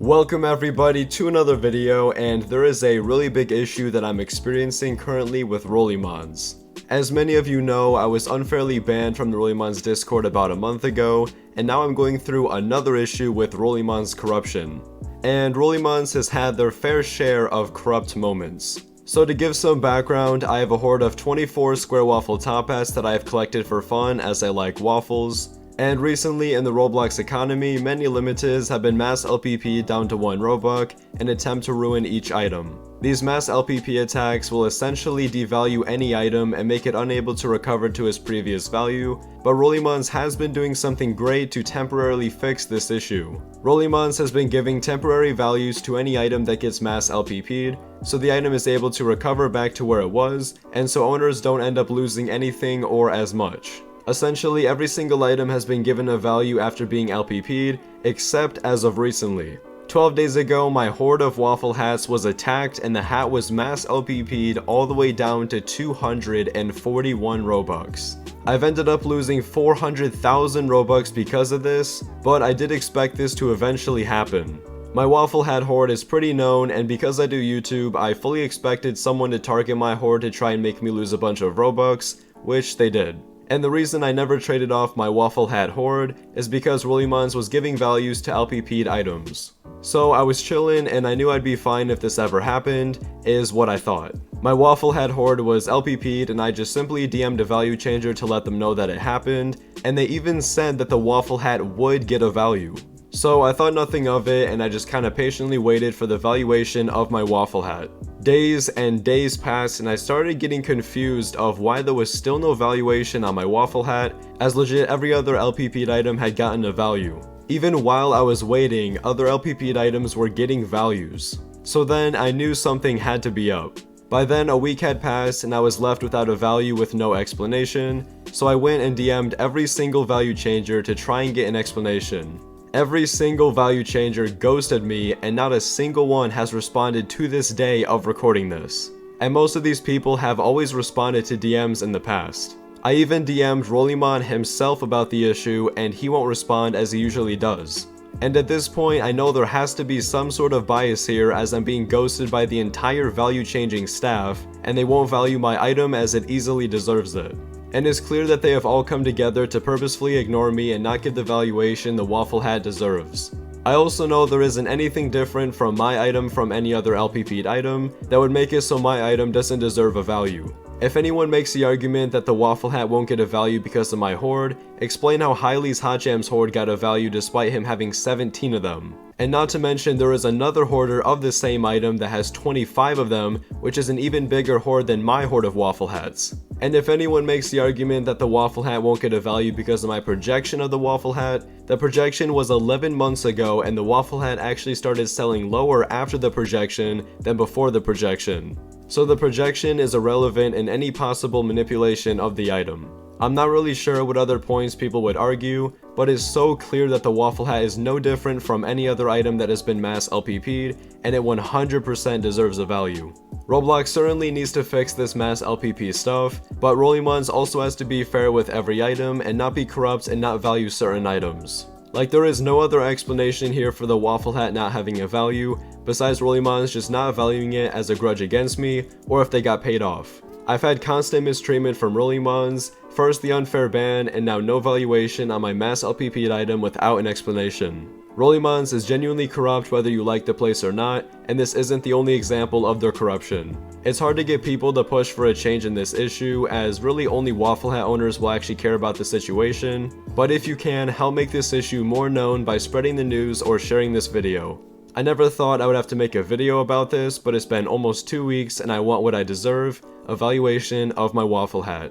Welcome everybody to another video, and there is a really big issue that I'm experiencing currently with Rolimons. As many of you know, I was unfairly banned from the Rolimons Discord about a month ago, and now I'm going through another issue with Rolimons corruption. And Rolimons has had their fair share of corrupt moments. So to give some background, I have a hoard of 24 square waffle top hats that I have collected for fun as I like waffles. And recently in the Roblox economy, many limiteds have been mass LPP'd down to 1 robux and attempt to ruin each item. These mass LPP attacks will essentially devalue any item and make it unable to recover to its previous value, but Rolimons has been doing something great to temporarily fix this issue. Rolimons has been giving temporary values to any item that gets mass LPP'd, so the item is able to recover back to where it was, and so owners don't end up losing anything or as much. Essentially, every single item has been given a value after being LPP'd, except as of recently. 12 days ago, my hoard of waffle hats was attacked and the hat was mass LPP'd all the way down to 241 robux. I've ended up losing 400,000 robux because of this, but I did expect this to eventually happen. My waffle hat hoard is pretty known, and because I do YouTube, I fully expected someone to target my hoard to try and make me lose a bunch of robux, which they did. And the reason I never traded off my waffle hat hoard is because Rolimons was giving values to LPP'd items. So I was chillin' and I knew I'd be fine if this ever happened, is what I thought. My waffle hat hoard was LPP'd and I just simply DM'd a value changer to let them know that it happened, and they even said that the waffle hat would get a value. So I thought nothing of it and I just kinda patiently waited for the valuation of my waffle hat. Days and days passed and I started getting confused of why there was still no valuation on my waffle hat, as legit every other LPP'd item had gotten a value. Even while I was waiting, other LPP'd items were getting values. So then I knew something had to be up. By then a week had passed and I was left without a value with no explanation, so I went and DM'd every single value changer to try and get an explanation. Every single value changer ghosted me and not a single one has responded to this day of recording this. And most of these people have always responded to DMs in the past. I even DM'd Rolimon himself about the issue and he won't respond as he usually does. And at this point I know there has to be some sort of bias here, as I'm being ghosted by the entire value changing staff and they won't value my item as it easily deserves it. And it's clear that they have all come together to purposefully ignore me and not give the valuation the waffle hat deserves. I also know there isn't anything different from my item from any other LPP'd item that would make it so my item doesn't deserve a value. If anyone makes the argument that the waffle hat won't get a value because of my hoard, explain how Hylie's Hotjam's hoard got a value despite him having 17 of them. And not to mention there is another hoarder of the same item that has 25 of them, which is an even bigger hoard than my hoard of waffle hats. And if anyone makes the argument that the waffle hat won't get a value because of my projection of the waffle hat, the projection was 11 months ago and the waffle hat actually started selling lower after the projection than before the projection. So the projection is irrelevant in any possible manipulation of the item. I'm not really sure what other points people would argue, but it's so clear that the waffle hat is no different from any other item that has been mass LPP'd, and it 100% deserves a value. Roblox certainly needs to fix this mass LPP stuff, but Rolimons also has to be fair with every item and not be corrupt and not value certain items. Like, there is no other explanation here for the waffle hat not having a value, besides Rolimons just not valuing it as a grudge against me, or if they got paid off. I've had constant mistreatment from Rolimons, first the unfair ban, and now no valuation on my mass LPP'd item without an explanation. Rolimons is genuinely corrupt whether you like the place or not, and this isn't the only example of their corruption. It's hard to get people to push for a change in this issue, as really only waffle hat owners will actually care about the situation, but if you can, help make this issue more known by spreading the news or sharing this video. I never thought I would have to make a video about this, but it's been almost 2 weeks and I want what I deserve, a valuation of my waffle hat.